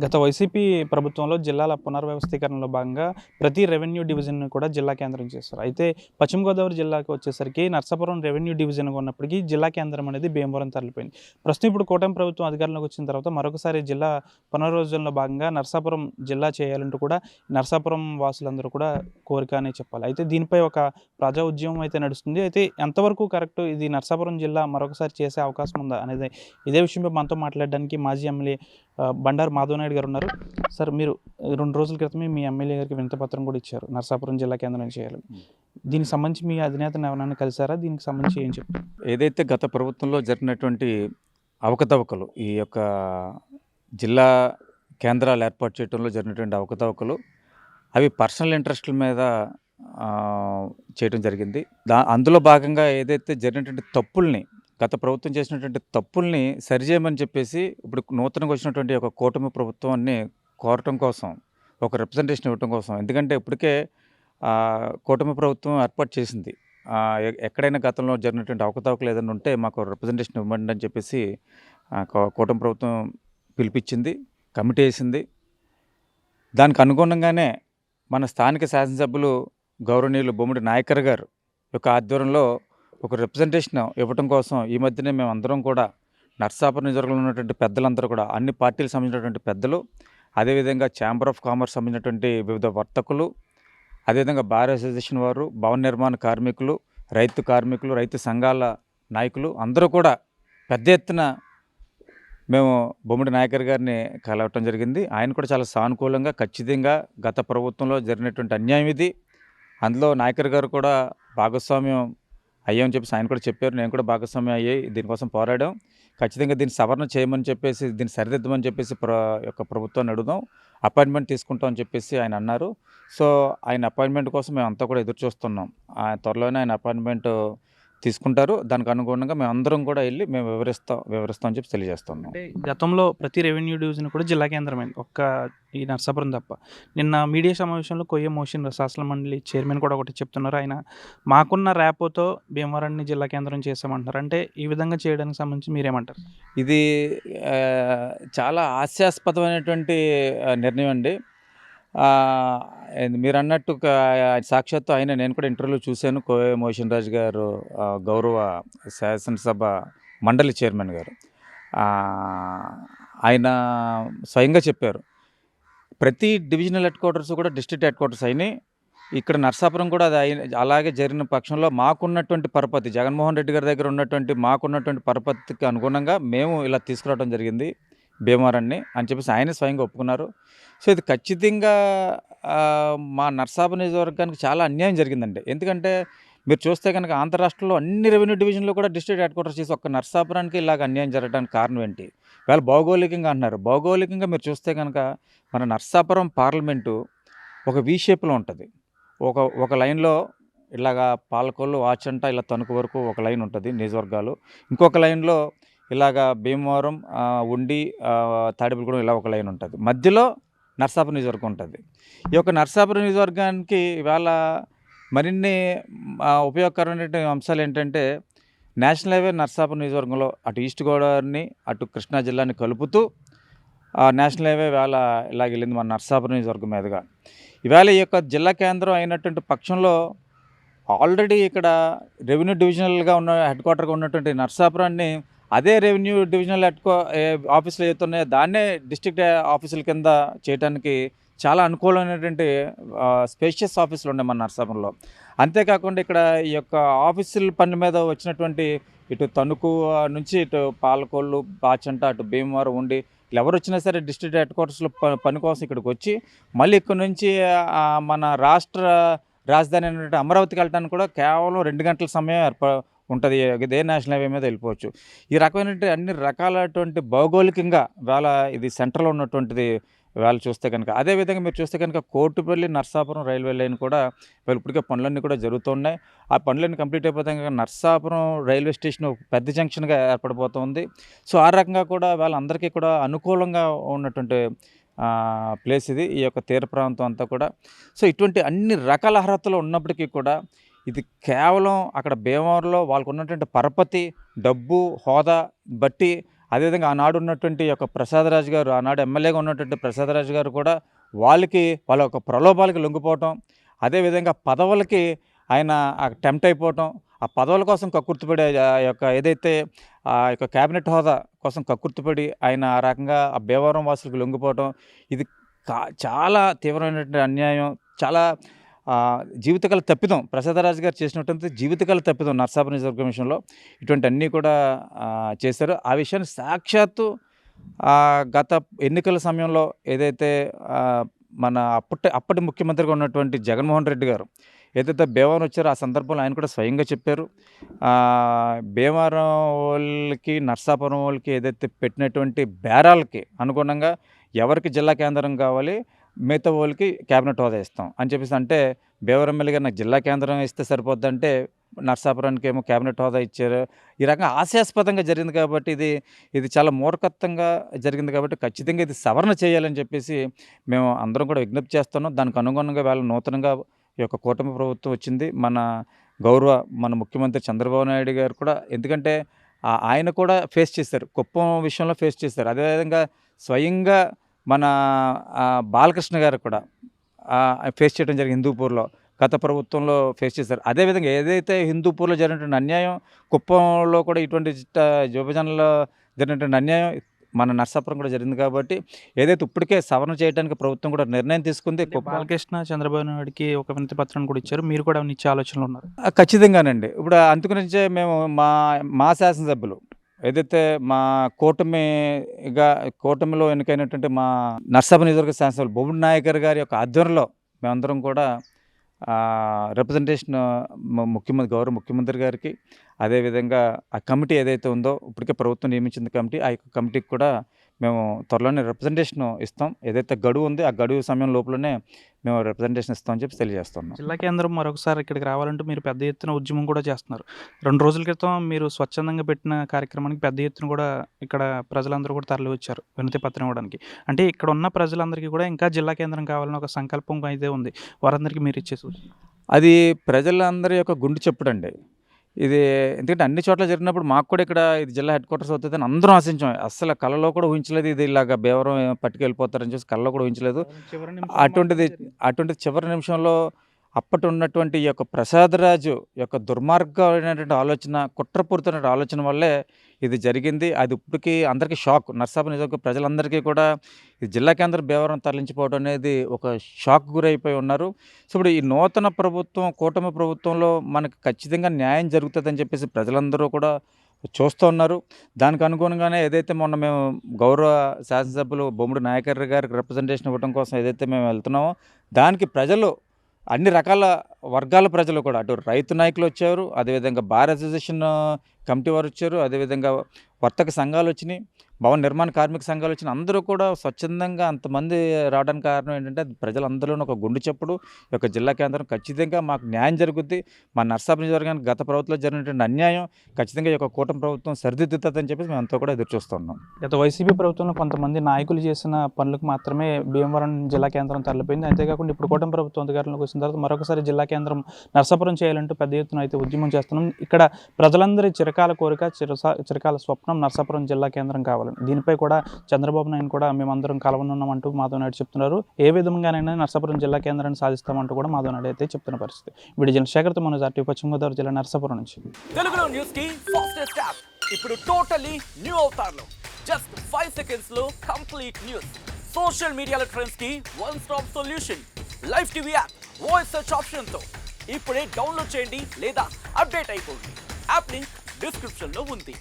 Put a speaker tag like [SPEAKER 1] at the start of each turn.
[SPEAKER 1] గత వైసీపీ ప్రభుత్వంలో జిల్లాల పునర్వ్యవస్థీకరణలో భాగంగా ప్రతి రెవెన్యూ డివిజన్‌ని కూడా జిల్లా కేంద్రం చేశారు. అయితే పశ్చిమ గోదావరి జిల్లాకి వచ్చేసరికి నర్సాపురం రెవెన్యూ డివిజన్‌గా ఉన్నప్పటికీ జిల్లా కేంద్రం అనేది భీమవరం తరలిపోయింది. ప్రస్తుతం ఇప్పుడు కూటమి ప్రభుత్వం అధికారంలోకి వచ్చిన తర్వాత మరొకసారి జిల్లా పునర్విభజనలో భాగంగా నర్సాపురం జిల్లా చేయాలంటూ కూడా నర్సాపురం వాసులందరూ కూడా కోరిక అనే చెప్పాలి. అయితే దీనిపై ఒక ప్రజా ఉద్యమం అయితే నడుస్తుంది. అయితే ఎంతవరకు కరెక్ట్ ఇది నర్సాపురం జిల్లా మరొకసారి చేసే అవకాశం ఉందా అనేది ఇదే విషయంపై మనతో మాట్లాడడానికి మాజీ ఎమ్మెల్యే బండారు మాధవనాయుడు గారు ఉన్నారు. సార్ మీరు 2 రోజుల క్రితమే మీ ఎమ్మెల్యే గారికి వినతిపత్రం కూడా ఇచ్చారు. నరసాపురం జిల్లా కేంద్రం చేయాలని. దీనికి సంబంధించి మీ అధినేతను ఎవరైనా కలిసారా? దీనికి సంబంధించి ఏం చెప్పారు?
[SPEAKER 2] ఏదైతే గత ప్రభుత్వంలో జరిగినటువంటి అవకతవకలు, ఈ యొక్క జిల్లా కేంద్రాలు ఏర్పాటు చేయడంలో జరిగినటువంటి అవకతవకలు, అవి పర్సనల్ ఇంట్రెస్ట్‌ల మీద చేయడం జరిగింది. అందులో భాగంగా ఏదైతే జరిగినటువంటి తప్పుల్ని, గత ప్రభుత్వం చేసినటువంటి తప్పుల్ని సరిచేయమని చెప్పేసి ఇప్పుడు నూతనంగా వచ్చినటువంటి ఒక కూటమి ప్రభుత్వాన్ని కోరటం కోసం, ఒక రిప్రజెంటేషన్ ఇవ్వటం కోసం. ఎందుకంటే ఇప్పటికే కూటమి ప్రభుత్వం ఏర్పాటు చేసింది. ఎక్కడైనా గతంలో జరిగినటువంటి అవకతవకలు ఏదైనా ఉంటే మాకు రిప్రజెంటేషన్ ఇవ్వండి అని చెప్పేసి కూటమి ప్రభుత్వం పిలిపించింది, కమిటీ వేసింది. దానికి అనుగుణంగానే మన స్థానిక శాసనసభ్యులు గౌరవనీయులు బొమ్మిడి నాయకర్ గారు యొక్క ఆధ్వర్యంలో ఒక రిప్రజెంటేషన్ ఇవ్వటం కోసం ఈ మధ్యనే మేము అందరం కూడా నర్సాపురం నియోజకవర్గంలో ఉన్నటువంటి పెద్దలందరూ కూడా, అన్ని పార్టీలకు సంబంధించినటువంటి పెద్దలు, అదేవిధంగా ఛాంబర్ ఆఫ్ కామర్స్ సంబంధించినటువంటి వివిధ వర్తకులు, అదేవిధంగా బార్ అసోసియేషన్ వారు, భవన నిర్మాణ కార్మికులు, రైతు సంఘాల నాయకులు అందరూ కూడా పెద్ద ఎత్తున మేము బొమ్మిడి నాయకర్ గారిని కలవటం జరిగింది. ఆయన కూడా చాలా సానుకూలంగా, ఖచ్చితంగా గత ప్రభుత్వంలో జరిగినటువంటి అన్యాయం ఇది, అందులో నాయకర్ గారు కూడా భాగస్వామ్యం అయ్యామని చెప్పేసి ఆయన కూడా చెప్పారు. నేను కూడా భాగస్వామ్యం అయ్యి దీనికోసం పోరాడాం. ఖచ్చితంగా దీన్ని సవరణ చేయమని చెప్పేసి, దీన్ని సరిదిద్దమని చెప్పేసి ప్రభుత్వాన్ని అడుగుదాం, అపాయింట్మెంట్ తీసుకుంటాం అని చెప్పేసి ఆయన అన్నారు. సో ఆయన అపాయింట్మెంట్ కోసం మేమంతా కూడా ఎదురు చూస్తున్నాం. త్వరలోనే ఆయన అపాయింట్మెంట్ తీసుకుంటారు. దానికి అనుగుణంగా మేమందరం కూడా వెళ్ళి మేము వివరిస్తాం అని చెప్పి తెలియజేస్తున్నాం.
[SPEAKER 1] అంటే గతంలో ప్రతి రెవెన్యూ డివిజన్ కూడా జిల్లా కేంద్రమైంది, ఒక్క ఈ నర్సాపురం తప్ప. నిన్న మీడియా సమావేశంలో కొయ్య మోషన్ శాసన మండలి చైర్మన్ కూడా ఒకటి చెప్తున్నారు. ఆయన మాకున్న ర్యాపోతో భీమవరాన్ని జిల్లా కేంద్రం చేసామంటున్నారు. అంటే ఈ విధంగా చేయడానికి సంబంధించి మీరేమంటారు?
[SPEAKER 2] ఇది చాలా హాస్యాస్పదమైనటువంటి నిర్ణయం అండి. మీరు అన్నట్టు సాక్షాత్తు ఆయన, నేను కూడా ఇంటర్వ్యూలో చూశాను, కోయ మోషన్ రాజు గారు గౌరవ శాసనసభ మండలి చైర్మన్ గారు, ఆయన స్వయంగా చెప్పారు ప్రతి డివిజనల్ హెడ్ క్వార్టర్స్ కూడా డిస్ట్రిక్ట్ హెడ్ క్వార్టర్స్ అయినాయి. ఇక్కడ నర్సాపురం కూడా అది అలాగే జరిగిన పక్షంలో మాకున్నటువంటి పరపతి, జగన్మోహన్ రెడ్డి గారి దగ్గర ఉన్నటువంటి మాకున్నటువంటి పరపతికి అనుగుణంగా మేము ఇలా తీసుకురావడం జరిగింది భీమవరాన్ని అని చెప్పేసి ఆయన స్వయంగా ఒప్పుకున్నారు. సో ఇది ఖచ్చితంగా మా నర్సాపురం నియోజకవర్గానికి చాలా అన్యాయం జరిగిందండి. ఎందుకంటే మీరు చూస్తే కనుక ఆంధ్ర రాష్ట్రంలో అన్ని రెవెన్యూ డివిజన్లో కూడా డిస్ట్రిక్ట్ హెడ్ క్వార్టర్స్ చేసి ఒక్క నర్సాపురానికి ఇలాగ అన్యాయం జరగడానికి కారణం ఏంటి? వాళ్ళు భౌగోళికంగా అంటున్నారు. భౌగోళికంగా మీరు చూస్తే కనుక మన నర్సాపురం పార్లమెంటు ఒక వి షేప్లో ఉంటుంది. ఒక లైన్లో ఇలాగా పాలకొల్లు, వాచంట, ఇలా తణుకు వరకు ఒక లైన్ ఉంటుంది నియోజకవర్గాలు. ఇంకొక లైన్లో ఇలాగా భీమవరం, ఉండి, తాడేపల్లిగూడెం ఇలా ఒక లైన్ ఉంటుంది. మధ్యలో నర్సాపురం నియోజకవర్గం ఉంటుంది. ఈ యొక్క నర్సాపురం నియోజకవర్గానికి ఇవాళ మరిన్ని ఉపయోగకరమైన అంశాలు ఏంటంటే, నేషనల్ హైవే నర్సాపురం నియోజకవర్గంలో అటు ఈస్ట్ గోదావరిని, అటు కృష్ణా జిల్లాని కలుపుతూ నేషనల్ హైవే ఇవాళ ఇలాగ వెళ్ళింది మన నర్సాపురం నియోజకవర్గం మీదుగా. ఇవాళ ఈ యొక్క జిల్లా కేంద్రం అయినటువంటి పక్షంలో ఆల్రెడీ ఇక్కడ రెవెన్యూ డివిజనల్గా ఉన్న హెడ్ క్వార్టర్గా ఉన్నటువంటి నర్సాపురాన్ని అదే రెవెన్యూ డివిజనల్ ఆఫీసులు ఏతున్నాయో దాన్నే డిస్ట్రిక్ట్ ఆఫీసుల కింద చేయడానికి చాలా అనుకూలమైనటువంటి స్పేషియస్ ఆఫీసులు ఉన్నాయి మన నర్సాపురంలో. అంతేకాకుండా ఇక్కడ ఈ యొక్క ఆఫీసుల పని మీద వచ్చినటువంటి ఇటు తణుకు నుంచి ఇటు పాలకొల్లు, బాచంట, అటు భీమవరం, ఉండి ఎవరు వచ్చినా సరే డిస్ట్రిక్ట్ హెడ్ క్వార్టర్స్లో పని కోసం ఇక్కడికి వచ్చి మళ్ళీ ఇక్కడ నుంచి మన రాష్ట్ర రాజధాని అయినటువంటి అమరావతికి వెళ్ళడానికి కూడా కేవలం 2 గంటల సమయం ఉంటుంది. ఇదే నేషనల్ హైవే మీద వెళ్ళిపోవచ్చు. ఈ రకమైనటువంటి అన్ని రకాలటువంటి భౌగోళికంగా వేళ ఇది సెంటర్లో ఉన్నటువంటిది వేళ చూస్తే కనుక. అదేవిధంగా మీరు చూస్తే కనుక కోటిపల్లి నర్సాపురం రైల్వే లైన్ కూడా వీళ్ళు ఇప్పటికే పనులన్నీ కూడా జరుగుతున్నాయి. ఆ పనులన్నీ కంప్లీట్ అయిపోతే కనుక నర్సాపురం రైల్వే స్టేషన్ పెద్ద జంక్షన్గా ఏర్పడిపోతుంది. సో ఆ రకంగా కూడా వాళ్ళందరికీ కూడా అనుకూలంగా ఉన్నటువంటి ప్లేస్ ఇది, ఈ యొక్క తీర ప్రాంతం అంతా కూడా. సో ఇటువంటి అన్ని రకాల అర్హతలు ఉన్నప్పటికీ కూడా ఇది కేవలం అక్కడ భీమవరంలో వాళ్ళకు ఉన్నటువంటి పరపతి, డబ్బు, హోదా బట్టి అదేవిధంగా ఆనాడు ఉన్నటువంటి యొక్క ప్రసాదరాజు గారు, ఆనాడు ఎమ్మెల్యేగా ఉన్నటువంటి ప్రసాదరాజు గారు కూడా వాళ్ళ యొక్క ప్రలోభాలకి లొంగిపోవటం, అదేవిధంగా పదవులకి ఆయన టెంప్ట్ అయిపోవటం, ఆ పదవుల కోసం కక్కుర్తిపడి ఆ యొక్క ఏదైతే ఆ యొక్క క్యాబినెట్ హోదా కోసం కక్కుర్తిపడి ఆయన ఆ రకంగా ఆ భీమవరం వాసులకు లొంగిపోవటం, ఇది చాలా తీవ్రమైనటువంటి అన్యాయం. చాలా జీవితకాల తప్పిదం. ప్రసాదరాజు గారు చేసినటువంటి జీవితకాల తప్పిదం నర్సాపురం నియోజకవర్గం విషయంలో. ఇటువంటి అన్నీ కూడా చేశారు. ఆ విషయాన్ని సాక్షాత్తు గత ఎన్నికల సమయంలో ఏదైతే మన అప్పటి ముఖ్యమంత్రిగా ఉన్నటువంటి జగన్మోహన్ రెడ్డి గారు ఏదైతే భీమవరం వచ్చారో ఆ సందర్భంలో ఆయన కూడా స్వయంగా చెప్పారు. భీమవరం వాళ్ళకి, నర్సాపురం వాళ్ళకి ఏదైతే పెట్టినటువంటి బేరాలకి అనుగుణంగా ఎవరికి జిల్లా కేంద్రం కావాలి, మిగతా వాళ్ళకి క్యాబినెట్ హోదా ఇస్తాం అని చెప్పేసి అంటే, భీమవరం ఎమ్మెల్యే గారు నాకు జిల్లా కేంద్రం ఇస్తే సరిపోద్దంటే నర్సాపురానికి ఏమో క్యాబినెట్ హోదా ఇచ్చారు. ఈ రకంగా హాస్యాస్పదంగా జరిగింది కాబట్టి ఇది చాలా మూర్ఖత్వంగా జరిగింది కాబట్టి ఖచ్చితంగా ఇది సవరణ చేయాలని చెప్పేసి మేము అందరం కూడా విజ్ఞప్తి చేస్తున్నాం. దానికి అనుగుణంగా వేళ నూతనంగా ఈ యొక్క కూటమి ప్రభుత్వం వచ్చింది. మన ముఖ్యమంత్రి చంద్రబాబు నాయుడు గారు కూడా, ఎందుకంటే ఆయన కూడా ఫేస్ చేశారు, కుప్పం విషయంలో ఫేస్ చేశారు. అదేవిధంగా స్వయంగా మన బాలకృష్ణ గారు కూడా ఫేస్ చేయడం జరిగింది హిందూపూర్లో. గత ప్రభుత్వంలో ఫేస్ చేశారు. అదేవిధంగా ఏదైతే హిందూపూర్లో జరిగినటువంటి అన్యాయం, కుప్పంలో కూడా ఇటువంటి విభజనలో జరిగినటువంటి అన్యాయం మన నర్సాపురం కూడా జరిగింది కాబట్టి ఏదైతే ఇప్పటికే సవరణ చేయడానికి ప్రభుత్వం కూడా నిర్ణయం తీసుకుంది.
[SPEAKER 1] బాలకృష్ణ చంద్రబాబు నాయుడికి ఒక వినతి పత్రాన్ని కూడా ఇచ్చారు. మీరు కూడా ఇచ్చే ఆలోచనలు ఉన్నారు?
[SPEAKER 2] ఖచ్చితంగానండి. ఇప్పుడు అందుగురించే మేము మా శాసనసభ్యులు ఏదైతే మా కూటమిలో ఎన్నికైనటువంటి మా నర్సాపురం నియోజకవర్గ శాసనసభ్యులు బొమ్మడి నాయకర్ గారి యొక్క ఆధ్వర్యంలో మేమందరం కూడా రిప్రజెంటేషన్ గౌరవ ముఖ్యమంత్రి గారికి, అదేవిధంగా ఆ కమిటీ ఏదైతే ఉందో ఇప్పటికే ప్రభుత్వం నియమించిన కమిటీ, ఆ యొక్క కమిటీకి కూడా మేము త్వరలోనే రిప్రజెంటేషన్ ఇస్తాం. ఏదైతే గడువు ఉంది ఆ గడువు సమయం లోపలనే మేము రిప్రజెంటేషన్ ఇస్తామని చెప్పి తెలియజేస్తున్నాం.
[SPEAKER 1] జిల్లా కేంద్రం మరొకసారి ఇక్కడికి రావాలంటే మీరు పెద్ద ఎత్తున ఉద్యమం కూడా చేస్తున్నారు. 2 రోజుల క్రితం మీరు స్వచ్ఛందంగా పెట్టిన కార్యక్రమానికి పెద్ద ఎత్తున కూడా ఇక్కడ ప్రజలందరూ కూడా తరలి వచ్చారు వినతి పత్రం ఇవ్వడానికి. అంటే ఇక్కడ ఉన్న ప్రజలందరికీ కూడా ఇంకా జిల్లా కేంద్రం కావాలని ఒక సంకల్పం అయితే ఉంది. వారందరికీ మీరు ఇచ్చే సూచన?
[SPEAKER 2] అది ప్రజలందరి యొక్క గుండె చెప్పుడండి. ఇది ఎందుకంటే అన్ని చోట్ల జరిగినప్పుడు మాకు కూడా ఇక్కడ ఇది జిల్లా హెడ్ క్వార్టర్స్ అవుతుందని అందరం ఆశించాం. అస్సలు కళలో కూడా ఊహించలేదు ఇది ఇలాగ భీమవరం పట్టుకెళ్ళిపోతారని చెప్పి కళలో కూడా ఊహించలేదు. అటువంటిది చివరి నిమిషంలో అప్పటి ఉన్నటువంటి ఈ యొక్క ప్రసాదరాజు యొక్క దుర్మార్గమైనటువంటి ఆలోచన, కుట్రపూరితమైన ఆలోచన వల్లే ఇది జరిగింది. అది ఇప్పటికీ అందరికీ షాక్. నర్సాపురం నియోజకవర్గ ప్రజలందరికీ కూడా ఈ జిల్లా కేంద్రం భీమవరం తరలించిపోవడం అనేది ఒక షాక్ గురైపోయి ఉన్నారు. సో ఇప్పుడు ఈ నూతన ప్రభుత్వం, కూటమి ప్రభుత్వంలో మనకు ఖచ్చితంగా న్యాయం జరుగుతుందని చెప్పేసి ప్రజలందరూ కూడా చూస్తూ ఉన్నారు. దానికి అనుగుణంగానే ఏదైతే మొన్న మేము గౌరవ శాసనసభ్యులు బొమ్మడి నాయకర్ గారికి రిప్రజెంటేషన్ ఇవ్వడం కోసం ఏదైతే మేము వెళ్తున్నామో దానికి ప్రజలు, అన్ని రకాల వర్గాల ప్రజలు కూడా, అటు రైతు నాయకులు వచ్చారు, అదేవిధంగా బార్ అసోసియేషన్ కమిటీ వారు వచ్చారు, అదేవిధంగా వర్తక సంఘాలు వచ్చినాయి, భవన నిర్మాణ కార్మిక సంఘాలు వచ్చినాయి. అందరూ కూడా స్వచ్ఛందంగా అంతమంది రావడానికి కారణం ఏంటంటే ప్రజలందరిలోనూ ఒక గుండె చప్పుడు, ఈ యొక్క జిల్లా కేంద్రం ఖచ్చితంగా మాకు న్యాయం జరుగుద్ది, మా నర్సాపురం నియోజకవర్గానికి గత ప్రభుత్వంలో జరిగినటువంటి అన్యాయం ఖచ్చితంగా ఈ యొక్క కూటమి ప్రభుత్వం సరిదిద్దుతుందని చెప్పేసి మేము అంతా కూడా ఎదురు చూస్తున్నాం.
[SPEAKER 1] గత వైసీపీ ప్రభుత్వంలో కొంతమంది నాయకులు చేసిన పనులకు మాత్రమే భీమవరం జిల్లా కేంద్రం తరలిపోయింది. అంతేకాకుండా ఇప్పుడు కూటమి ప్రభుత్వం అధికారంలోకి వచ్చిన తర్వాత మరొకసారి జిల్లా కేంద్రం నర్సాపురం చేయాలంటూ పెద్ద ఎత్తున అయితే ఉద్యమం చేస్తున్నాం. ఇక్కడ ప్రజలందరి చిరకాల కోరిక, చిరకాల స్వప్నం నర్సాపురం జిల్లా కేంద్రం కావాలని. దీనిపై కూడా చంద్రబాబు నాయుడు కూడా మేమందరం కలవనున్నామంటూ మాధవ్ నాయుడు చెప్తున్నారు. ఏ విధంగానైనా నర్సాపురం జిల్లా కేంద్రాన్ని సాధిస్తామంటూ కూడా మాధవ్ నాయుడు అయితే చెప్తున్న పరిస్థితి. వీడియో శేఖర్తో మనోజ్, RTV పశ్చిమ గోదావరి జిల్లా నర్సాపురం నుంచి.
[SPEAKER 3] తెలుగులో న్యూస్ కి ఫాస్టెస్ట్ యాప్ ఇప్పుడు టోటల్లీ న్యూ అవతార్లో. జస్ట్ 5 seconds లో కంప్లీట్ న్యూస్, సోషల్ మీడియాలో ట్రెండ్స్ కి one stop solution, live TV app, voice search option తో ఇప్పుడే డౌన్లోడ్ చేయండి లేదా అప్డేట్ అయిపోండి. యాప్ లింక్ డిస్క్రిప్షన్ లో ఉంది.